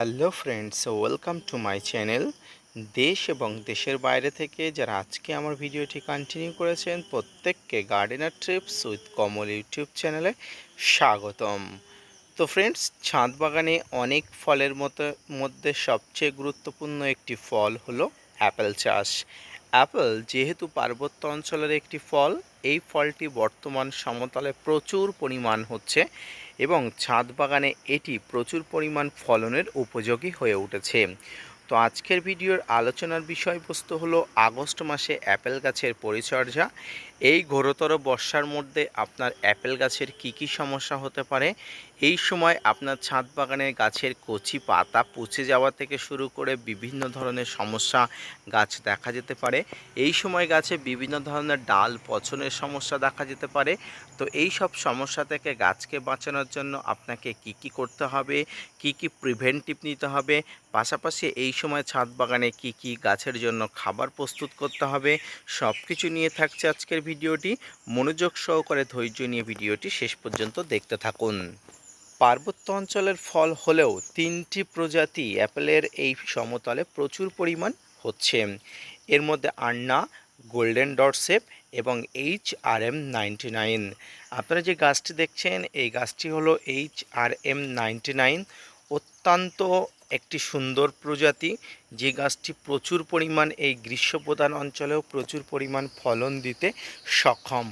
Hello friends, welcome to my channel. দেশ এবং দেশের বাইরে থেকে যারা আজকে আমার ভিডিওটি কন্টিনিউ করেছেন প্রত্যেককে gardener TRIPS with Kamal YouTube চ্যানেলে স্বাগতম। তো ফ্রেন্ডস, ছাদ বাগানে অনেক ফলের মধ্যে সবচেয়ে গুরুত্বপূর্ণ একটি ফল হলো অ্যাপেল চাষ। অ্যাপেল যেহেতু পার্বত্য অঞ্চলের একটি ফল, এই ফলটি বর্তমান সমতলে প্রচুর পরিমাণ হচ্ছে এবং ছাদ বাগানে এটি প্রচুর পরিমাণ ফলনের উপযোগী হয়ে উঠেছে। তো আজকের ভিডিওর আলোচনার বিষয়বস্তু হলো আগস্ট মাসে অ্যাপেল গাছের পরিচর্যা। এই ঘোরতর বর্ষার মধ্যে আপনার অ্যাপেল গাছের কি কি সমস্যা হতে পারে, এই সময় আপনার ছাদ বাগানের গাছের কচি পাতা পচে যাওয়া থেকে শুরু করে বিভিন্ন ধরনের সমস্যা গাছ দেখা যেতে পারে। এই সময় গাছে বিভিন্ন ধরনের ডাল পচনের সমস্যা দেখা যেতে পারে। তো এই সব সমস্যা থেকে গাছকে বাঁচানোর জন্য আপনাকে কি কি করতে হবে, কি কি প্রিভেন্টিভ নিতে হবে, পাশাপাশি এই সময় ছাদ বাগানে কি কি গাছের জন্য খাবার প্রস্তুত করতে হবে, সব কিছু নিয়ে থাকছে আজকের ভিডিওটি। মনোযোগ সহকারে ধৈর্য নিয়ে ভিডিওটি শেষ পর্যন্ত দেখতে থাকুন। পার্বত্য অঞ্চলের ফল হলেও তিনটি প্রজাতি অ্যাপেলের এই সমতলে প্রচুর পরিমাণ হচ্ছে। এর মধ্যে আন্না, গোল্ডেন ডটসেপ এবং HRM99। আপনারা যে গাছটি দেখছেন এই গাছটি হলো HRM99। অত্যন্ত একটি সুন্দর প্রজাতি, যে গাছটি প্রচুর পরিমাণ এই গ্রীষ্মপ্রধান অঞ্চলেও প্রচুর পরিমাণ ফলন দিতে সক্ষম।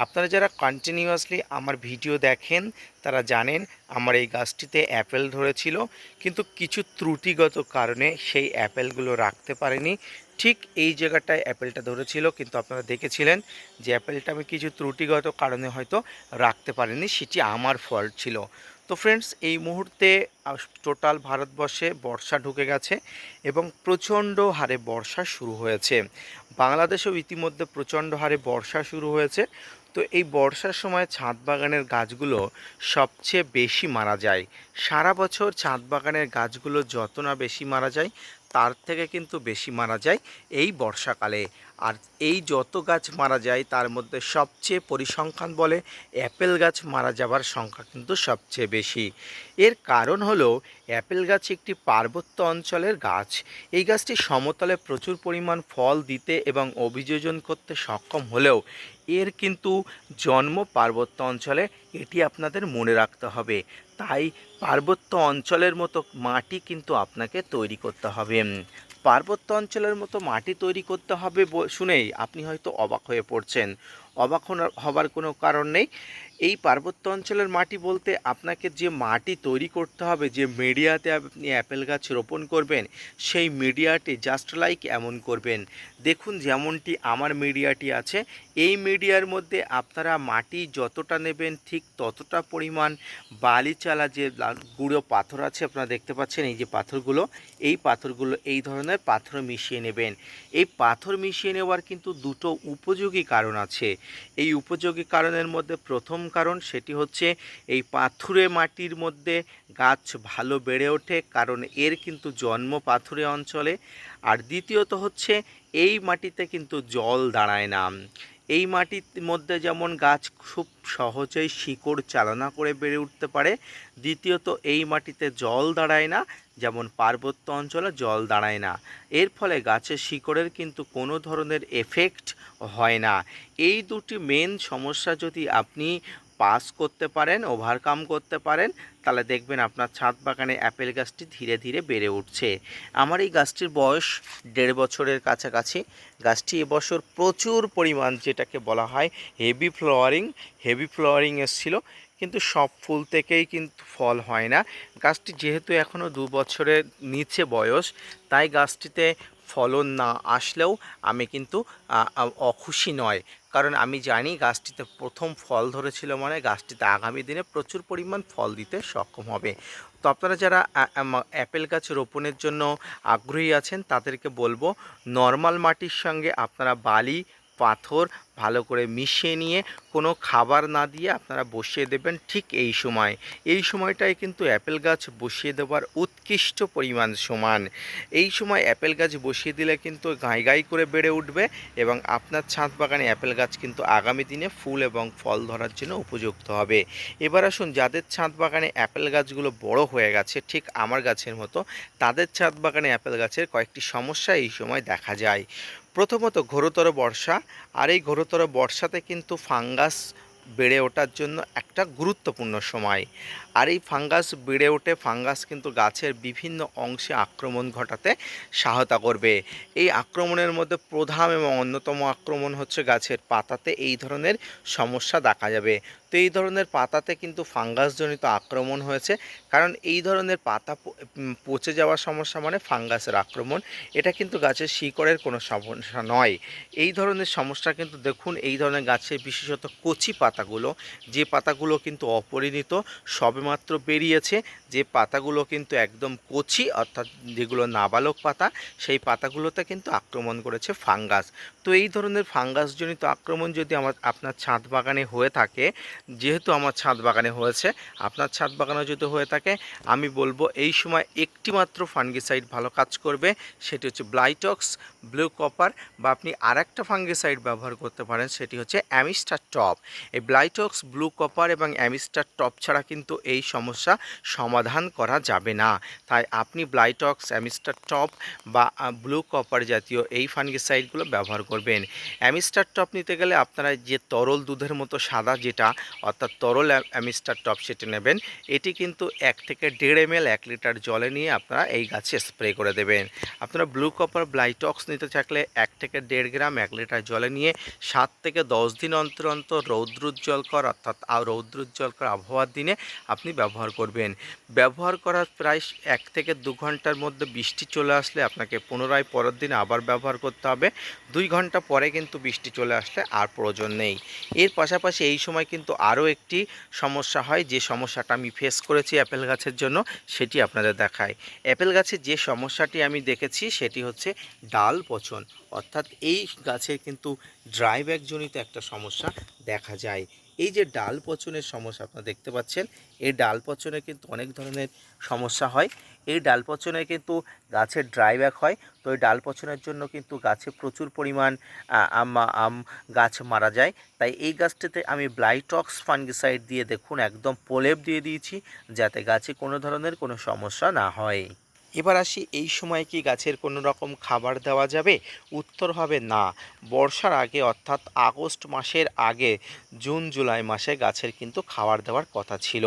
আপনারা যারা কন্টিনিউয়াসলি আমার ভিডিও দেখেন তারা জানেন আমার এই গাছটিতে অ্যাপেল ধরেছিল, কিন্তু কিছু ত্রুটিগত কারণে সেই অ্যাপেলগুলো রাখতে পারিনি। ঠিক এই জায়গাটায় অ্যাপেলটা ধরেছিল, কিন্তু আপনারা দেখেছিলেন যে অ্যাপেলটা আমি কিছু ত্রুটিগত কারণে হয়তো রাখতে পারিনি, সেটি আমার ফল্ট ছিল। তো ফ্রেন্ডস, এই মুহূর্তে টোটাল ভারতবর্ষে বর্ষা ঢুকে গেছে এবং প্রচণ্ড হারে বর্ষা শুরু হয়েছে। বাংলাদেশেও ইতিমধ্যে প্রচণ্ড হারে বর্ষা শুরু হয়েছে। তো এই বর্ষার সময় ছাদ বাগানের গাছগুলো সবচেয়ে বেশি মারা যায়। সারা বছর ছাদ বাগানের গাছগুলো যত না বেশি মারা যায়, তার থেকে কিন্তু বেশি মারা যায় এই বর্ষাকালে। আর এই যত গাছ মারা যায় তার মধ্যে সবচেয়ে পরিসংখ্যান বলে অ্যাপেল গাছ মারা যাবার সংখ্যা কিন্তু সবচেয়ে বেশি। এর কারণ হলো অ্যাপেল গাছ একটি পার্বত্য অঞ্চলের গাছ। এই গাছটি সমতলে প্রচুর পরিমাণ ফল দিতে এবং অভিযোজন করতে সক্ষম হলেও এর কিন্তু জন্ম পার্বত্য অঞ্চলে, এটি আপনাদের মনে রাখতে হবে। তাই পার্বত্য অঞ্চলের মতো মাটি কিন্তু আপনাকে তৈরি করতে হবে। পার্বত্য অঞ্চলের মতো মাটি তৈরি করতে হবে শুনেই আপনি হয়তো অবাক হয়ে পড়ছেন। অবাক হবার কোনো কারণ নেই। এই পার্বত্য অঞ্চলের মাটি বলতে আপনাকে যে মাটি তৈরি করতে হবে, যে মিডিয়াতে আপনি অ্যাপেল গাছ রোপণ করবেন, সেই মিডিয়াটি জাস্ট লাইক এমন করবেন। দেখুন যেমনটি আমার মিডিয়াটি আছে, এই মিডিয়ার মধ্যে আপনারা মাটি যতটা নেবেন ঠিক ততটা পরিমাণ বালি চালা যে গুঁড়ো পাথর আছে আপনারা দেখতে পাচ্ছেন, এই যে পাথরগুলো, এই পাথরগুলো এই ধরনের পাথর মিশিয়ে নেবেন। এই পাথর মিশিয়ে নেওয়ার কিন্তু দুটো উপযোগী কারণ আছে। এই উপযোগী কারণের মধ্যে প্রথম কারণ সেটি হচ্ছে এই পাথুরে মাটির মধ্যে গাছ ভালো বেড়ে ওঠে, কারণ এর কিন্তু জন্ম পাথুরে অঞ্চলে। আর দ্বিতীয়ত হচ্ছে এই মাটিতে কিন্তু জল দাঁড়ায় না। এই মাটির মধ্যে যেমন গাছ খুব সহজেই শিকড় চালনা করে বেড়ে উঠতে পারে, দ্বিতীয়ত এই মাটিতে জল দাঁড়ায় না, যেমন পার্বত্য অঞ্চলে জল দাঁড়ায় না। এর ফলে গাছের শিকড়ের কিন্তু কোনো ধরনের এফেক্ট হয় না। এই দুটি মেন সমস্যা যদি আপনি পাস করতে পারেন, ওভারকাম করতে পারেন, তাহলে দেখবেন আপনার ছাদ বাগানে অ্যাপেল গাছটি ধীরে ধীরে বেড়ে উঠছে। আমার এই গাছটির বয়স 1.5 বছরের কাছাকাছি। গাছটি এবছর প্রচুর পরিমাণ, যেটাকে বলা হয় হেভি ফ্লাওয়ারিং এসেছিলো, কিন্তু সব ফুল থেকেই কিন্তু ফল হয় না। গাছটি যেহেতু এখনও 2 বছরের নিচে বয়স, তাই গাছটিতে ফলন না আসলেও আমি কিন্তু অখুশি নয়, কারণ আমি জানি গাছটিতে প্রথম ফল ধরেছিল মানে গাছটিতে আগামী দিনে প্রচুর পরিমাণ ফল দিতে সক্ষম হবে। তো আপনারা যারা অ্যাপেল গাছ রোপণের জন্য আগ্রহী আছেন তাদেরকে বলবো, নর্মাল মাটির সঙ্গে আপনারা বালি পাথর ভালো করে মিশিয়ে নিয়ে কোনো খাবার না দিয়ে আপনারা বসিয়ে দেবেন ঠিক এই সময়। এই সময়টাই কিন্তু অ্যাপেল গাছ বসিয়ে দেওয়ার উৎকৃষ্ট পরিমাণ সমান। এই সময় অ্যাপেল গাছ বসিয়ে দিলে কিন্তু গাঁই গাঁই করে বেড়ে উঠবে এবং আপনার ছাদ বাগানে অ্যাপেল গাছ কিন্তু আগামী দিনে ফুল এবং ফল ধরার জন্য উপযুক্ত হবে। এবার আসুন, যাদের ছাদ বাগানে অ্যাপেল গাছগুলো বড় হয়ে গেছে ঠিক আমার গাছের মতো, তাদের ছাদ বাগানে অ্যাপেল গাছের কয়েকটি সমস্যা এই সময় দেখা যায়। প্রথমত ঘোরতর বর্ষা, আর এই ঘোরতর বর্ষাতে কিন্তু ফাঙ্গাস বেড়ে ওঠার জন্য একটা গুরুত্বপূর্ণ সময়। আর এই ফাঙ্গাস বেড়ে ওঠে, ফাঙ্গাস কিন্তু গাছের বিভিন্ন অংশে আক্রমণ ঘটাতে সহায়তা করবে। এই আক্রমণের মধ্যে প্রধান এবং অন্যতম আক্রমণ হচ্ছে গাছের পাতাতে এই ধরনের সমস্যা দেখা যাবে। তো এই ধরনের পাতাতে কিন্তু ফাঙ্গাসজনিত আক্রমণ হয়েছে, কারণ এই ধরনের পাতা পচে যাওয়ার সমস্যা মানে ফাঙ্গাসের আক্রমণ। এটা কিন্তু গাছের শিকড়ের কোনো সমস্যা নয়। এই ধরনের সমস্যা কিন্তু দেখুন, এই ধরনের গাছের বিশেষত কচি পাতাগুলো, যে পাতাগুলো কিন্তু অপরিণত সবেমাত্র বেরিয়েছে, যে পাতাগুলো কিন্তু একদম কচি অর্থাৎ যেগুলো নাবালক পাতা, সেই পাতাগুলোতে কিন্তু আক্রমণ করেছে ফাঙ্গাস। তো এই ধরনের ফাঙ্গাসজনিত আক্রমণ যদি আপনার ছাদ বাগানে হয়ে থাকে, যেহেতু আমার ছাদ বাগানে হয়েছে, আপনার ছাদ বাগানে যদি হয়ে থাকে, আমি বলবো এই সময় একটি মাত্র ফাঙ্গিসাইড ভালো কাজ করবে, সেটি হচ্ছে ব্লাইটক্স, ব্লু কপার, বা আপনি আরেকটা ফাঙ্গিসাইড ব্যবহার করতে পারেন, সেটি হচ্ছে অ্যামিস্টার টপ। এই ব্লাইটক্স, ব্লু কপার এবং অ্যামিস্টার টপ ছাড়া কিন্তু এই সমস্যা সমাধান করা যাবে না। তাই আপনি ব্লাইটক্স, অ্যামিস্টার টপ বা ব্লু কপার জাতীয় এই ফাঙ্গিসাইডগুলো ব্যবহার করবেন। অ্যামিস্টার টপ নিতে গেলে আপনারা যে তরল দুধের মতো সাদা যেটা, অর্থাৎ তরল অ্যামিস্টার টপ, সেটি নেবেন। এটি কিন্তু 1 থেকে 1.5 ml 1 লিটার জলে নিয়ে আপনারা এই গাছে স্প্রে করে দেবেন। আপনারা ব্লু কপার ব্লাইটক্স নিতে থাকলে 1 থেকে 1.5 গ্রাম 1 লিটার জলে নিয়ে 7 থেকে 10 দিন অন্তর অন্তর রৌদ্রোজ্জ্বলকর অর্থাৎ রৌদ্রোজ্জ্বলকর আবহাওয়ার দিনে আপনি ব্যবহার করবেন। ব্যবহার করার প্রায় 1 থেকে 2 ঘন্টার মধ্যে বৃষ্টি চলে আসলে আপনাকে পুনরায় পরের দিন আবার ব্যবহার করতে হবে। 2 ঘন্টা পরে কিন্তু বৃষ্টি চলে আসলে আর প্রয়োজন নেই। এর পাশাপাশি এই সময় কিন্তু আরও একটি সমস্যা হয়, যে সমস্যাটা আমি ফেস করেছি অ্যাপেল গাছের জন্য, সেটি আপনাদের দেখাই। অ্যাপেল গাছে যে সমস্যাটি আমি দেখেছি সেটি হচ্ছে ডাল পচন, অর্থাৎ এই গাছের কিন্তু ড্রাইব্যাকজনিত একটা সমস্যা দেখা যায়। এই যে ডাল পচনের সমস্যা আপনারা দেখতে পাচ্ছেন, এই ডাল পচনে কিন্তু অনেক ধরনের সমস্যা হয়। এই ডাল পচনে কিন্তু গাছের ড্রাইব্যাক হয়। তো এই ডাল পচনের জন্য কিন্তু গাছে প্রচুর পরিমাণ গাছ মারা যায়। তাই এই গাছটিতে আমি ব্লাইটক্স ফাঙ্গিসাইড দিয়ে দেখুন একদম প্রলেপ দিয়ে দিয়েছি, যাতে গাছে কোনো ধরনের কোনো সমস্যা না হয়। এবার আসি, এই সময় কি গাছের কোনো রকম খাবার দেওয়া যাবে? উত্তর হবে না। বর্ষার আগে অর্থাৎ আগস্ট মাসের আগে জুন জুলাই মাসে গাছের কিন্তু খাবার দেওয়ার কথা ছিল।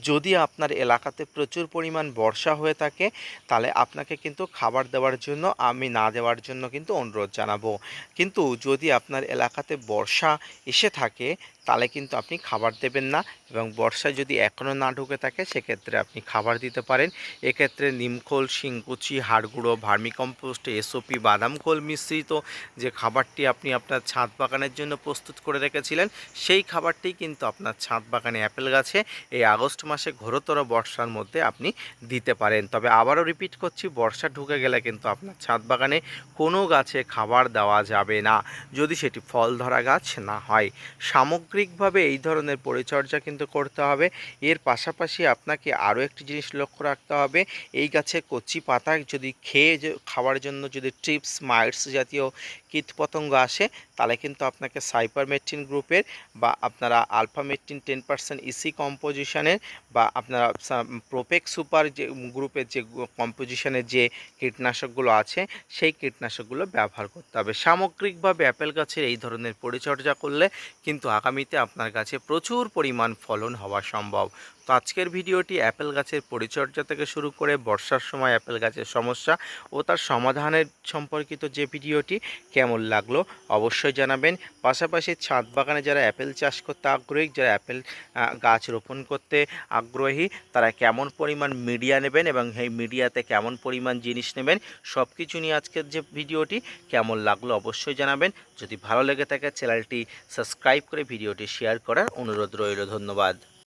যদি আপনার এলাকাতে প্রচুর পরিমাণ বর্ষা হয়ে থাকে, তাহলে আপনাকে কিন্তু খাবার দেওয়ার জন্য আমি না দেওয়ার জন্য কিন্তু অনুরোধ জানাবো। কিন্তু যদি আপনার এলাকাতে বর্ষা এসে থাকে, তাহলে কিন্তু আপনি খাবার দেবেন না, এবং বর্ষায় যদি এখনও না ঢুকে থাকে সেক্ষেত্রে আপনি খাবার দিতে পারেন। এক্ষেত্রে নিমখোল, শিংকুচি, হাড়গুঁড়ো, ভার্মিকম্পোস্ট, এসওপি, বাদাম খোল মিশ্রিত যে খাবারটি আপনি আপনার ছাদ বাগানের জন্য প্রস্তুত করে রেখেছিলেন, সেই খাবারটি কিন্তু আপনার ছাদ বাগানে অ্যাপেল গাছে এই আগস্ট মাসে ঘোরতর বর্ষার মধ্যে আপনি দিতে পারেন। তবে আবারও রিপিট করছি, বর্ষা ঢুকে গেলে কিন্তু আপনার ছাদ বাগানে কোনো গাছে খাবার দেওয়া যাবে না, যদি সেটি ফল ধরা গাছ না হয়। সামগ্রিকভাবে এই ধরনের পরিচর্যা কিন্তু করতে হবে। এর পাশাপাশি আপনাকে আরও একটি জিনিস লক্ষ্য রাখতে হবে, এই গাছে কচি পাতা যদি খাওয়ার জন্য যদি ট্রিপস, মাইটস জাতীয় কীটপতঙ্গ আসে, তাহলে কিন্তু আপনাকে সাইপারমেথ্রিন গ্রুপের বা আপনারা আলফামেথ্রিন 10% ইসি কম্পোজিশনের বা আপনারা প্রোপেক সুপার যে গ্রুপের যে কম্পোজিশনের যে কীটনাশকগুলো আছে, সেই কীটনাশকগুলো ব্যবহার করতে হবে। সামগ্রিকভাবে অ্যাপেল গাছের এই ধরনের পরিচর্যা করলে কিন্তু আগামীতে আপনার গাছে প্রচুর পরিমাণ ফলন হওয়া সম্ভব। তো আজকের ভিডিওটি অ্যাপেল গাছের পরিচর্যা থেকে শুরু করে বর্ষার সময় অ্যাপেল গাছের সমস্যা ও তার সমাধানের সম্পর্কিত যে ভিডিওটি কেমন লাগলো অবশ্যই জানাবেন। পাশাপাশি ছাদ বাগানে যারা অ্যাপেল চাষ করতে আগ্রহী, যারা অ্যাপেল গাছ রোপণ করতে আগ্রহী, তারা কেমন পরিমাণ মিডিয়া নেবেন এবং এই মিডিয়াতে কেমন পরিমাণ জিনিস নেবেন, সব কিছু নিয়ে আজকের যে ভিডিওটি কেমন লাগলো অবশ্যই জানাবেন। যদি ভালো লেগে থাকে চ্যানেলটি সাবস্ক্রাইব করে ভিডিওটি শেয়ার করার অনুরোধ রইল। ধন্যবাদ।